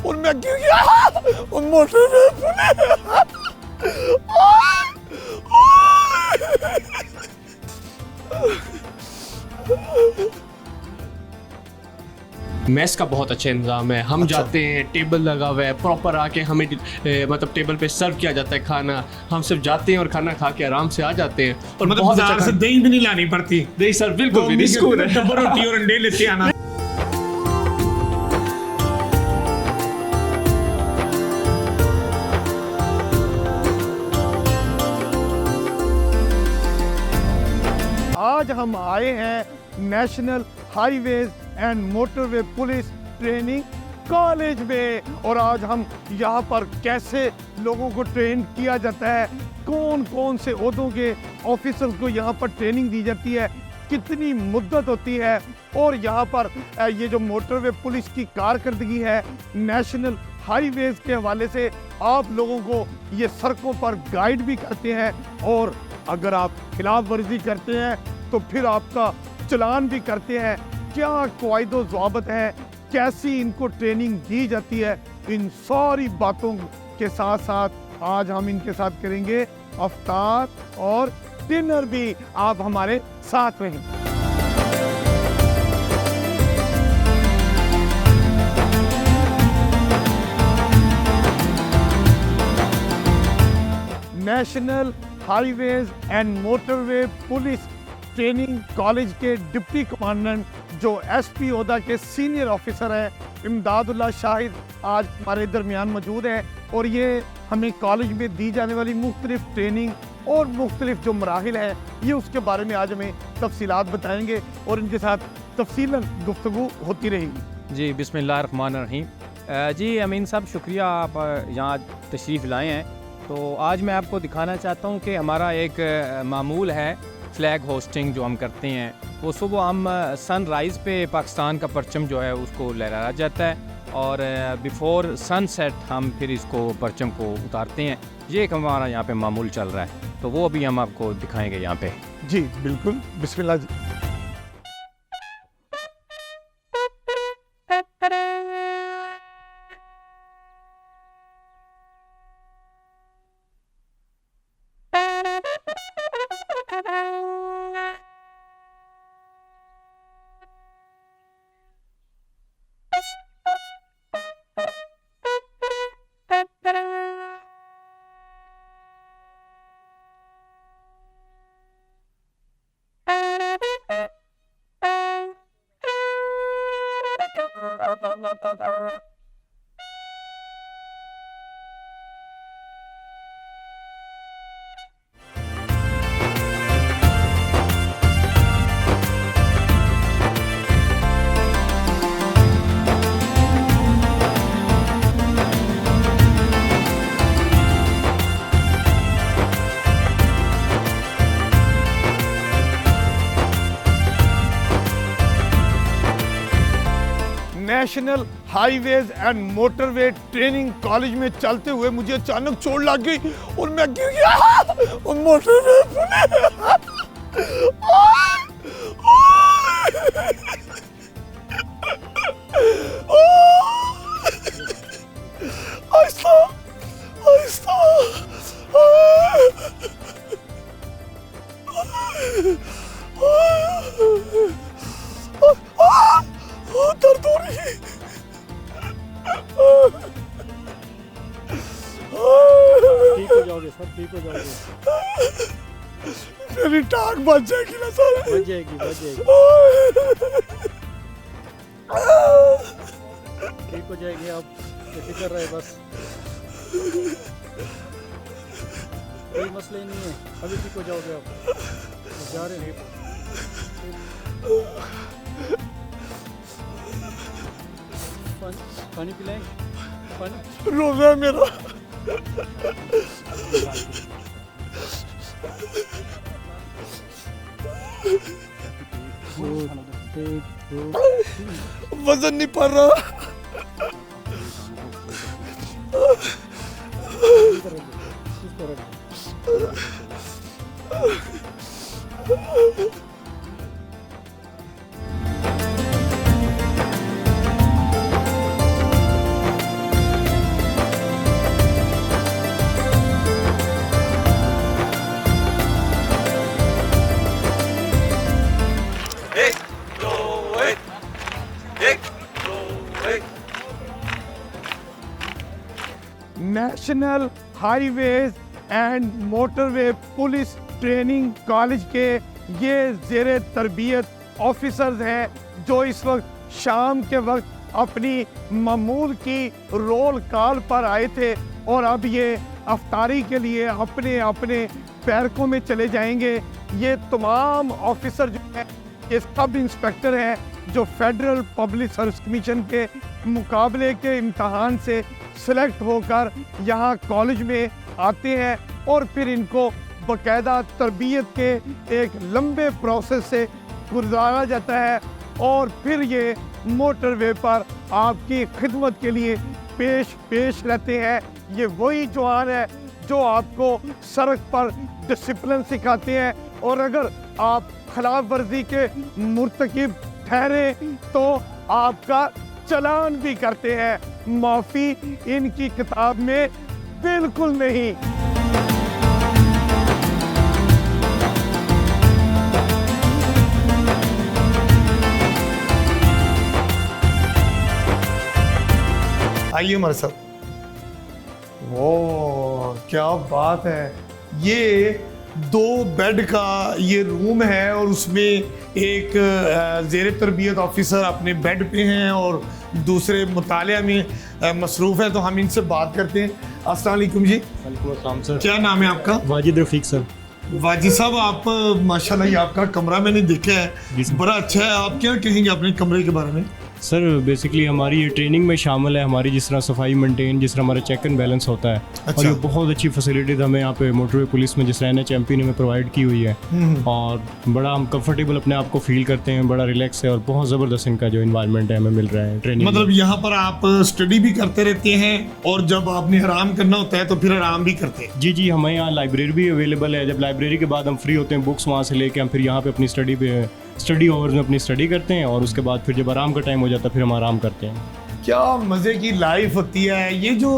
और मैं गिर गया और मोटर में मेस का बहुत अच्छा इंतज़ाम है। हम जाते हैं, टेबल लगा हुआ है, प्रॉपर आके हमें मतलब टेबल पे सर्व किया जाता है खाना। हम सिर्फ जाते हैं और खाना खा के आराम से आ जाते हैं। और मतलब बहुत बाजार से दही भी नहीं लानी पड़ती। नहीं सर, बिल्कुल भी नहीं, सुकून है। डब्बा रोटी और अंडे लेते आना। आज हम आए हैं national highways and motorway police training college में और आज हम यहाँ पर कैसे लोगों को ट्रेन किया जाता है, कौन कौन से ओहदों के ऑफिसर्स को यहाँ पर ट्रेनिंग दी जाती है, कितनी मुद्दत होती है और यहाँ पर ये जो मोटरवे पुलिस की कारकर्दगी है नेशनल हाईवेज के हवाले से आप लोगों को ये सड़कों पर गाइड भी करते हैं और अगर आप खिलाफ वर्जी करते हैं तो फिर आपका चलान भी करते हैं। क्या क़वाइदो ज़वाबत है, कैसी इनको ट्रेनिंग दी जाती है, इन सारी बातों के साथ साथ आज हम इनके साथ करेंगे अफ्तार और डिनर भी। आप हमारे साथ रहें। National highways and motorway police training college के डिप्टी कमांडेंट जो एसपी ओहदा के सीनियर ऑफिसर हैं इमदादुल्लाह शाहिद आज हमारे दरमियान मौजूद हैं और ये हमें कॉलेज में दी जाने वाली मुख्तलिफ ट्रेनिंग और मुख्तलिफ जो मराहिल हैं ये उसके बारे में आज हमें तफसीलात बताएंगे और इनके साथ तफसीलन गुफ्तगू होती रहेगी। जी बिस्मिल्लाहिर्रहमानिर्रहीम। जी अमीन साहब शुक्रिया, आप यहाँ तशरीफ़ लाए हैं। तो आज मैं आपको दिखाना चाहता हूँ कि हमारा एक मामूल है फ्लैग होस्टिंग जो हम करते हैं। वो सुबह हम सनराइज़ पे पाकिस्तान का परचम जो है उसको लहराया जाता है और बिफोर सनसेट हम फिर इसको परचम को उतारते हैं। ये एक हमारा यहाँ पे मामूल चल रहा है, तो वो अभी हम आपको दिखाएंगे यहाँ पे। जी बिल्कुल, बिस्मिल्लाह जी। National highways and motorway training college में चलते हुए मुझे अचानक चोट लग गई और मैं गिर गया और मोटरवे आहिस्ता आहिस्ता दर्द हो रही है। ठीक हो जाओगे सर, ठीक हो जाओगे। मेरी टांग बच जाएगी ना सर? बच जाएगी, बच जाएगी, ठीक हो जाएगी। आप फिक्र रहे बस, कोई मसले नहीं है, अभी ठीक हो जाओगे। आप जा रहे हैं, पानी पिलाएं, पानी। रोजा है मेरा। वजन नहीं पड़ रहा। National highways and motorway police training college के ये ज़ेरे तरबियत ऑफिसर्स हैं जो इस वक्त शाम के वक्त अपनी मामूल की रोल कॉल पर आए थे और अब ये अफ्तारी के लिए अपने अपने बैरकों में चले जाएंगे। ये तमाम ऑफिसर जो हैं ये सब इंस्पेक्टर हैं जो फेडरल पब्लिक सर्विस कमीशन के मुकाबले के इम्तहान से सेलेक्ट होकर यहाँ कॉलेज में आते हैं और फिर इनको बाकायदा तरबियत के एक लंबे प्रोसेस से गुजारा जाता है और फिर ये मोटरवे पर आपकी खिदमत के लिए पेश रहते हैं। ये वही जवान है जो आपको सड़क पर डिसिप्लिन सिखाते हैं और अगर आप खिलाफ वर्जी के मुर्तकिब ठहरे तो आपका चलान भी करते हैं। माफ़ी इनकी किताब में बिल्कुल नहीं। आइए हमारे साथ। वो क्या बात है, ये 2 बेड का ये रूम है और उसमें एक ज़ेरे तरबियत ऑफिसर अपने बेड पे हैं और दूसरे मुतालिया में मसरूफ़ है। तो हम इनसे बात करते हैं। अस्सलाम वालेकुम जी। वालेकुम अस्सलाम सर। क्या नाम है आपका? वाजिद रफ़ीक सर। वाजी साहब, आप माशाल्लाह ये आपका कमरा मैंने देखा है, बड़ा अच्छा है। आप क्या कहेंगे अपने कमरे के बारे में? सर बेसिकली हमारी ये ट्रेनिंग में शामिल है, हमारी जिस तरह सफाई मेंटेन, जिस तरह हमारा चेक एंड बैलेंस होता है। और ये बहुत अच्छी फैसिलिटीज हमें यहाँ पे मोटरवे पुलिस में जिस तरह NHMP ने हमें प्रोवाइड की हुई है और बड़ा हम कंफर्टेबल अपने आप को फील करते हैं, बड़ा रिलैक्स है और बहुत ज़बरदस्त इनका जो इन्वायरमेंट है हमें मिल रहा है ट्रेनिंग। मतलब यहाँ पर आप स्टडी भी करते रहते हैं और जब आपने आराम करना होता है तो फिर आराम भी करते हैं? जी जी, हमें यहाँ लाइब्रेरी भी अवेलेबल है। जब लाइब्रेरी के बाद हम फ्री होते हैं बुक्स वहाँ से लेके हम फिर यहाँ पे अपनी स्टडी ओवर्स में अपनी स्टडी करते हैं और उसके बाद फिर जब आराम का टाइम हो जाता है फिर हम आराम करते हैं। क्या मज़े की लाइफ होती है। ये जो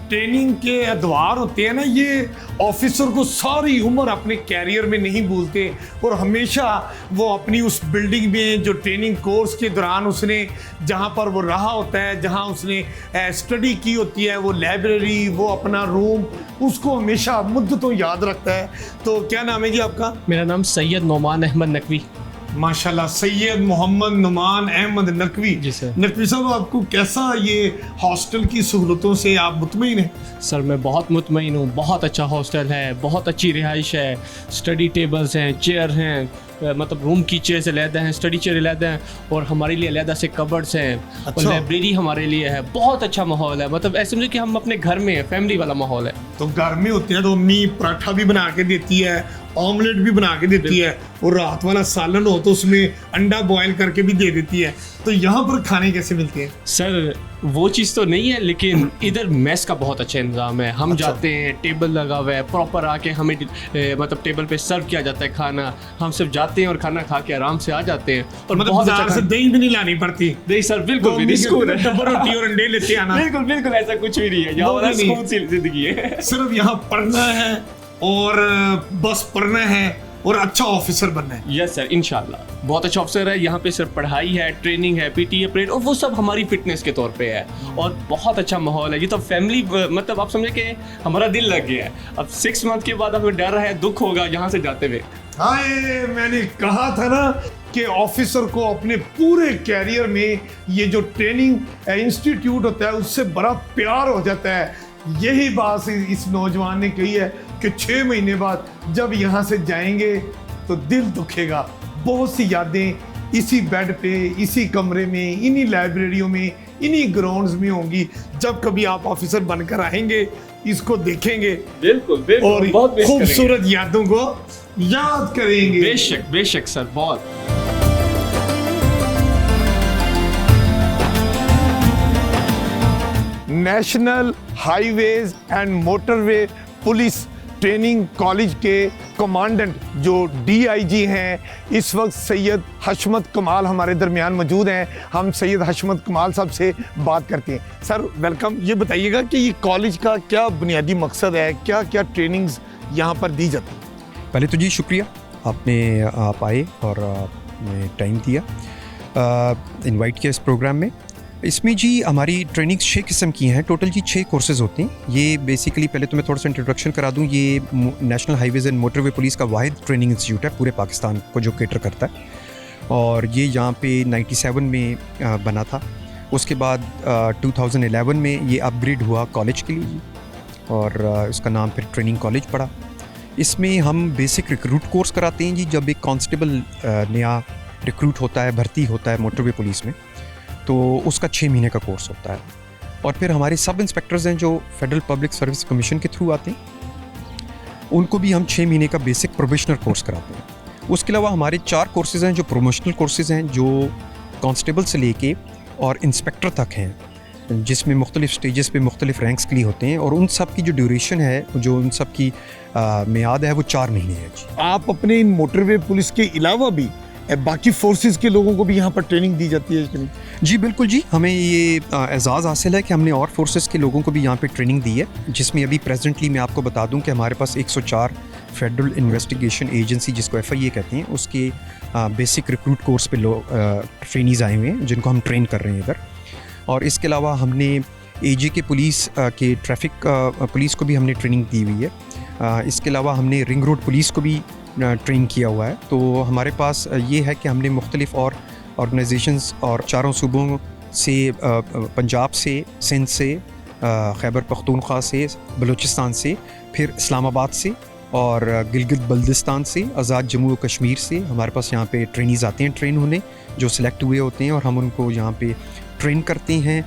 ट्रेनिंग के अदवार होते हैं ना, ये ऑफिसर को सारी उम्र अपने कैरियर में नहीं भूलते और हमेशा वो अपनी उस बिल्डिंग में जो ट्रेनिंग कोर्स के दौरान उसने जहाँ पर वो रहा होता है, जहाँ उसने स्टडी की होती है, वो लाइब्रेरी, वो अपना रूम, उसको हमेशा मुद्दतों याद रखता है। तो क्या नाम है जी आपका? मेरा नाम सैयद नोमान अहमद नकवी। माशाल्लाह, सैयद मोहम्मद नुमान अहमद नकवी। जी सर। नकवी साहब, आपको कैसा ये हॉस्टल की सहूलतों से आप मुतमईन हैं? सर मैं बहुत मुतमईन हूँ। बहुत अच्छा हॉस्टल है, बहुत अच्छी रिहाइश है, स्टडी टेबल्स हैं, चेयर हैं, मतलब रूम की चेयर से अलहदा हैं, स्टडी चेयर अलहदा हैं और हमारे लिए अलहदा से कबर्ड्स हैं। अच्छा। और लाइब्रेरी हमारे लिए है। बहुत अच्छा माहौल है, मतलब ऐसे समझे कि हम अपने घर में हैं, फैमिली वाला माहौल है। तो घर में होते हैं तो अम्मी पराठा भी बना के देती है, ऑमलेट भी बना के देती है और रात वाला सालन हो तो उसमें अंडा बॉयल करके भी दे देती है। तो यहाँ पर खाने कैसे मिलते हैं? सर वो चीज़ तो नहीं है, लेकिन इधर मेस का बहुत अच्छा इंतजाम है। हम जाते हैं, टेबल लगा हुआ है, प्रॉपर आके हमें मतलब टेबल पे सर्व किया जाता है खाना। हम सिर्फ जाते हैं और खाना खा के आराम से आ जाते हैं। और मतलब बहुत बाजार से दही भी नहीं लानी पड़ती? नहीं सर, बिल्कुल भी नहीं। स्कूल है, डब्बा रोटी और अंडे लेते आना। बिल्कुल बिल्कुल ऐसा कुछ भी नहीं है। यहाँ वाला स्कूल सी जिंदगी है। सिर्फ यहाँ पढ़ना है और बस पढ़ना है और अच्छा ऑफिसर बनना है। यस सर, इंशाल्लाह बहुत अच्छा ऑफिसर है। यहाँ पे सिर्फ पढ़ाई है, ट्रेनिंग है, PTA परेड और वो सब हमारी फिटनेस के तौर पे है और बहुत अच्छा माहौल है। ये तो फैमिली, मतलब आप समझे कि हमारा दिल लग गया है। अब 6 मंथ के बाद हमें डर है, दुख होगा यहाँ से जाते हुए। हाय, मैंने कहा था ना कि ऑफिसर को अपने पूरे कैरियर में ये जो ट्रेनिंग इंस्टीट्यूट होता है उससे बड़ा प्यार हो जाता है। यही बात इस नौजवान ने कही है कि 6 महीने बाद जब यहाँ से जाएंगे तो दिल दुखेगा। बहुत सी यादें इसी बेड पे, इसी कमरे में, इन्हीं लाइब्रेरियों में, इन्हीं ग्राउंड्स में होंगी। जब कभी आप ऑफिसर बनकर आएंगे इसको देखेंगे बिल्कुल बिल्कुल और बहुत खूबसूरत यादों को याद करेंगे। बेशक बेशक सर, बहुत। National highways and motorway police training college के कमांडेंट जो DIG हैं, इस वक्त सैयद हशमत कमाल हमारे दरमियान मौजूद हैं। हम सैयद हशमत कमाल साहब से बात करते हैं। Sir welcome. ये बताइएगा कि ये कॉलेज का क्या बुनियादी मकसद है, क्या क्या ट्रेनिंग्स यहाँ पर दी जाती है? पहले तो जी शुक्रिया, आप आए और आपने टाइम दिया, इनवाइट किया इस प्रोग्राम में। इसमें जी हमारी ट्रेनिंग 6 किस्म की हैं, टोटल जी 6 कोर्सेज़ होते हैं। ये बेसिकली पहले तो मैं थोड़ा सा इंट्रोडक्शन करा दूँ, ये national highways and motorway police का वाहिद ट्रेनिंग इंस्टीट्यूट है पूरे पाकिस्तान को जो केटर करता है, और ये यहाँ पे 97 में बना था। उसके बाद 2011 में ये अपग्रेड हुआ कॉलेज के लिए, और इसका नाम फिर ट्रेनिंग कॉलेज पड़ा। इसमें हम बेसिक रिक्रूट कोर्स कराते हैं जी। जब एक कांस्टेबल नया रिक्रूट होता है, भर्ती होता है मोटरवे पुलिस में, तो उसका 6 महीने का कोर्स होता है। और फिर हमारे सब इंस्पेक्टर्स हैं जो फेडरल पब्लिक सर्विस कमीशन के थ्रू आते हैं, उनको भी हम 6 महीने का बेसिक प्रोबेशनर कोर्स कराते हैं। उसके अलावा हमारे 4 कोर्सेज़ हैं जो प्रोमोशनल कोर्सेज़ हैं, जो कांस्टेबल से लेके और इंस्पेक्टर तक हैं, जिसमें मुख्तलिफ स्टेजेस पे मुख्तलिफ रैंक्स के लिए होते हैं, और उन सब की जो ड्यूरेशन है, जो उन सब की मियाद है, वो 4 महीने है जी। आप अपने इन मोटरवे पुलिस के अलावा भी बाकी फोर्सेस के लोगों को भी यहाँ पर ट्रेनिंग दी जाती है कि नहीं? जी बिल्कुल जी, हमें ये एजाज़ हासिल है कि हमने और फोर्सेस के लोगों को भी यहाँ पे ट्रेनिंग दी है, जिसमें अभी प्रेजेंटली मैं आपको बता दूं कि हमारे पास 104 फेडरल इन्वेस्टिगेशन एजेंसी, जिसको FIA कहते हैं, उसके बेसिक रिक्रूट कोर्स पे लोग ट्रेनीज़ आए हुए हैं, जिनको हम ट्रेन कर रहे हैं इधर। और इसके अलावा हमने AJ के पुलिस के ट्रैफिक पुलिस को भी हमने ट्रेनिंग दी हुई है। इसके अलावा हमने रिंग रोड पुलिस को भी ट्रेन किया हुआ है। तो हमारे पास ये है कि हमने मुख्तलिफ और ऑर्गेनाइजेशंस और चारों सूबों से, पंजाब से, सिंध से, खैबर पख्तूनख्वा से, बलूचिस्तान से, फिर इस्लामाबाद से और गिलगित बल्दिस्तान से, आज़ाद जम्मू और कश्मीर से हमारे पास यहाँ पे ट्रेनीज़ आते हैं ट्रेन होने, जो सिलेक्ट हुए होते हैं, और हम उनको यहाँ पे ट्रेन करते हैं,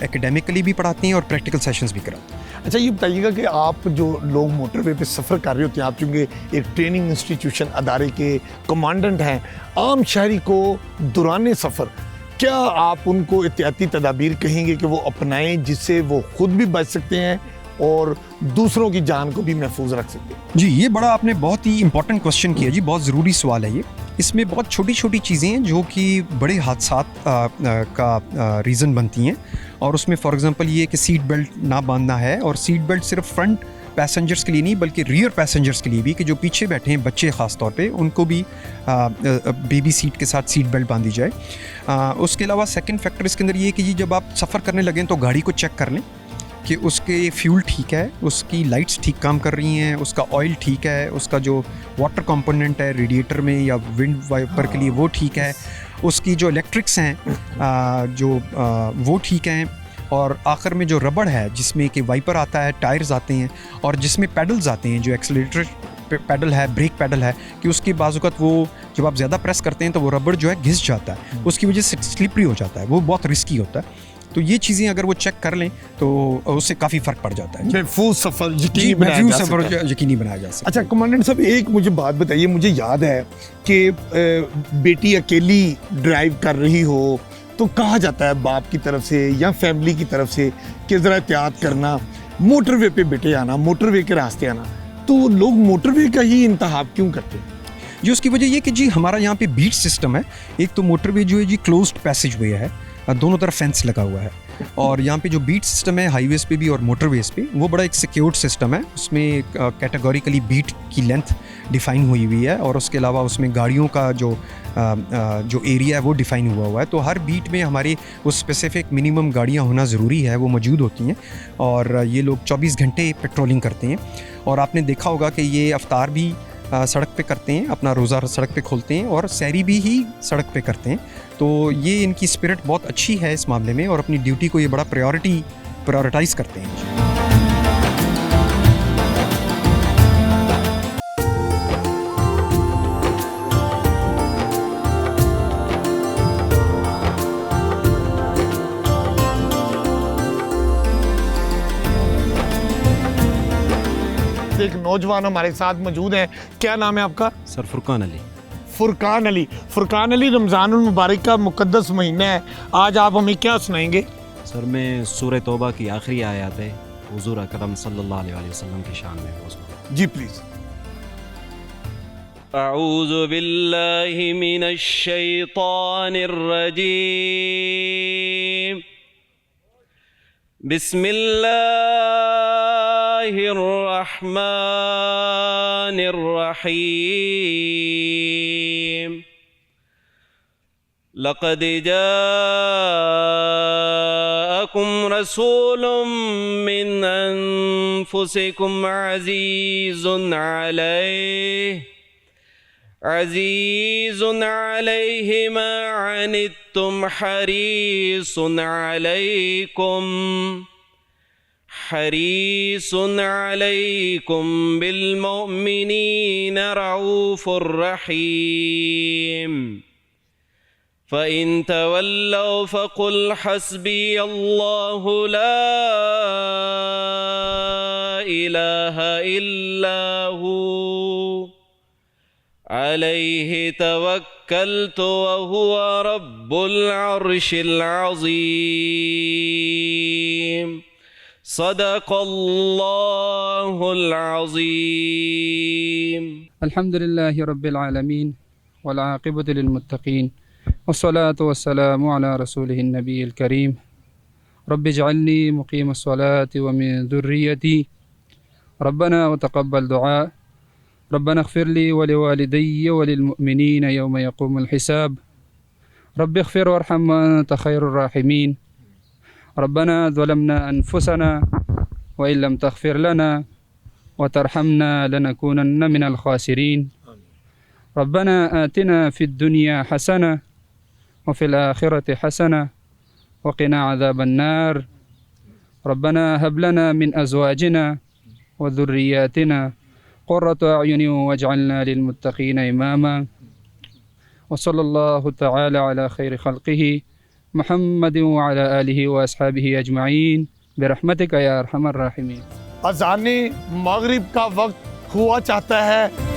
एकेडमिकली भी पढ़ाते हैं और प्रैक्टिकल सेशंस भी कराते हैं। अच्छा, ये बताइएगा कि आप जो लोग मोटरवे पे सफ़र कर रहे होते हैं, आप चूँकि एक ट्रेनिंग इंस्टीट्यूशन अदारे के कमांडेंट हैं, आम शहरी को दौरान सफ़र क्या आप उनको एहतियाती तदाबीर कहेंगे कि वो अपनाएं, जिससे वो खुद भी बच सकते हैं और दूसरों की जान को भी महफूज रख सकते हैं? जी, ये बड़ा आपने बहुत ही इंपॉर्टेंट क्वेश्चन किया जी, बहुत ज़रूरी सवाल है ये। इसमें बहुत छोटी छोटी चीज़ें हैं जो कि बड़े हादसात का रीज़न बनती हैं, और उसमें फॉर एग्जांपल ये कि सीट बेल्ट ना बांधना है, और सीट बेल्ट सिर्फ फ्रंट पैसेंजर्स के लिए नहीं बल्कि रियर पैसेंजर्स के लिए भी, कि जो पीछे बैठे हैं बच्चे ख़ास तौर पे, उनको भी बेबी सीट के साथ सीट बेल्ट बांधी जाए। उसके अलावा सेकंड फैक्टर इसके अंदर ये है कि जी जब आप सफ़र करने लगें तो गाड़ी को चेक कर लें कि उसके फ्यूल ठीक है, उसकी लाइट्स ठीक काम कर रही हैं, उसका ऑयल ठीक है, उसका जो वाटर कंपोनेंट है रेडिएटर में या विंड वाइपर के लिए वो ठीक है, उसकी जो इलेक्ट्रिक्स हैं वो ठीक हैं, और आखिर में जो रबड़ है जिसमें कि वाइपर आता है, टायर्स आते हैं, और जिसमें पैडल्स आते हैं, जो एक्सेलरेटर पैडल है, ब्रेक पैडल है, कि उसकी बाजुकत वो जब आप ज़्यादा प्रेस करते हैं तो वो रबड़ जो है घिस जाता है, उसकी वजह से स्लिपरी हो जाता है, वो बहुत रिस्की होता है। तो ये चीज़ें अगर वो चेक कर लें तो उससे काफ़ी फ़र्क पड़ जाता है। महफूज सफ़र यकीनी बनाया जा सकता है। अच्छा कमांडेंट साहब, एक मुझे बात बताइए, मुझे याद है कि बेटी अकेली ड्राइव कर रही हो तो कहा जाता है बाप की तरफ से या फैमिली की तरफ से कि ज़रा एहतियात करना, मोटरवे पे बेटे आना, मोटरवे के रास्ते आना, तो लोग मोटरवे का ही इंतखाब क्यों करते हैं? जी उसकी वजह ये कि जी हमारा यहाँ पे बीट सिस्टम है। एक तो मोटरवे जो है जी क्लोज्ड पैसेज वे है, दोनों तरफ फेंस लगा हुआ है, और यहाँ पे जो बीट सिस्टम है हाईवेज पे भी और मोटरवेज पे, वो बड़ा एक सिक्योर्ड सिस्टम है। उसमें कैटेगोरिकली बीट की लेंथ डिफ़ाइन हुई हुई है, और उसके अलावा उसमें गाड़ियों का जो एरिया है वो डिफ़ाइन हुआ है। तो हर बीट में हमारी वो स्पेसिफिक मिनिमम गाड़ियाँ होना ज़रूरी है, वो मौजूद होती हैं, और ये लोग 24 घंटे पेट्रोलिंग करते हैं। और आपने देखा होगा कि ये अफ्तार भी सड़क पे करते हैं, अपना रोज़ा सड़क पे खोलते हैं, और सैरी भी ही सड़क पे करते हैं। तो ये इनकी स्पिरिट बहुत अच्छी है इस मामले में, और अपनी ड्यूटी को ये बड़ा प्रायोरिटाइज़ करते हैं। एक नौजवान हमारे साथ मौजूद है, क्या नाम है आपका? सर फुरकान अली। फुरकान अली। फुरकान अली, रमज़ानुल मुबारक का मुक़द्दस महीना है, आज आप हमें क्या सुनाएंगे? सर मैं सूरह तौबा की आखिरी आयत है हुज़ूर अकरम सल्लल्लाहु अलैहि वसल्लम की शान में वो जी प्लीज़। अऊज़ु बिल्लाहि मिनश शैतानिर रजीम, बिस्मिल्लाहिर्रहमानिर्रहीम। लक़द जाअकुम रसूलुम मिन अनफुसिकुम अज़ीज़ुन अलैहि मा अनित्तुम हरीसुन अलैकुम बिलमुमिनीन रऊफ़ुर रहीम फ़इन तवल्लौ फ़क़ुल हस्बी अल्लाहु ला इलाहा इल्ला हू अलैहि तवक्कलतु व हुवा रब्बुल अर्शिल अज़ीम सदक़ल्लाहुल अज़ीम। अल्हम्दुलिल्लाहि रब्बिल आलमीन वल आक़िबतु लिल मुत्तक़ीन वस्सलातु वस्सलामु अला रसूलिहिन नबिय्यिल करीम रब्बिजअलनी मुक़ीमस्सलाति व मिन ज़ुर्रिय्यती रब्बना व तक़ब्बल दुआ रब्बना इग़फ़िर ली व लिवालिदैय व लिलमुअमिनीन यौम यक़ूमुल हिसाब रब्बि इग़फ़िर वरहम व अंत ख़ैरुर राहिमीन रब्बना ज़लमना अनफुसना व इन लम तग़फ़िर लना व तरहमना लनकूनन्न मिनल ख़ासिरीन रब्बना आतिना फ़िद दुनिया हसना व फ़िल आख़िरति हसना व क़िना अज़ाबन्नार रब्बना हब लना मिन अज़वाजिना व ज़ुर्रिय्यातिना क़ुर्रता अयुन वजअलना लिलमुत्तक़ीन इमामा व सल्लल्लाहु तआला अला खैरि ख़ल्क़िही मुहम्मदिन व अला आलिहि व अस्हाबिहि अजमईन बिरहमतिका या अरहमर राहिमीन। अज़ाने मगरिब का वक्त हुआ चाहता है